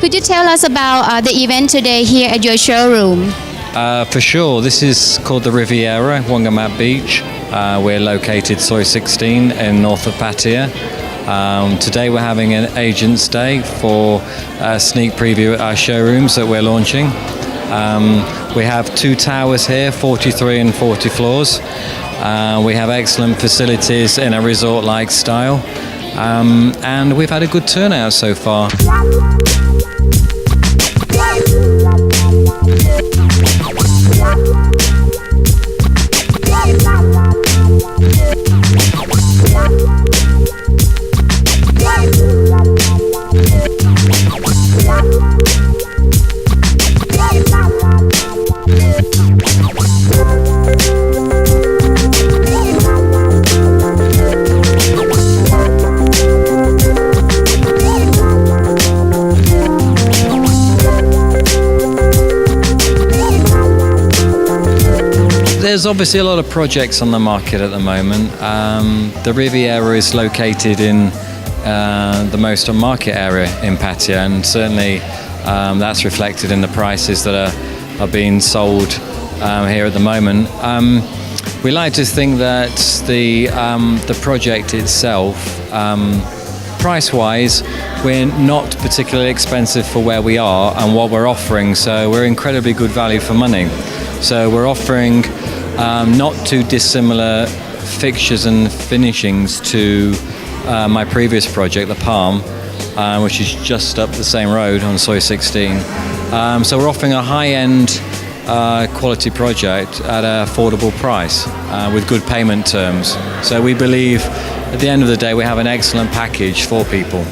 Could you tell us about the event today here at your showroom? For sure, this is called the Riviera, Wongamat Beach. We're located Soi 16 in north of Pattaya. Today we're having an agent's day for a sneak preview at our showrooms that we're launching. We have 2 towers here, 43 and 40 floors. We have excellent facilities in a resort-like style. And we've had a good turnout so far. There's obviously a lot of projects on the market at the moment. The Riviera is located in the most market area in Pattaya, and certainly that's reflected in the prices that are being sold here at the moment. We like to think that the project itself, price-wise, we're not particularly expensive for where we are and what we're offering, so we're incredibly good value for money. So we're offering not too dissimilar fixtures and finishings to my previous project, the Palm, which is just up the same road on Soi 16. So we're offering a high-end quality project at an affordable price with good payment terms. So we believe at the end of the day we have an excellent package for people.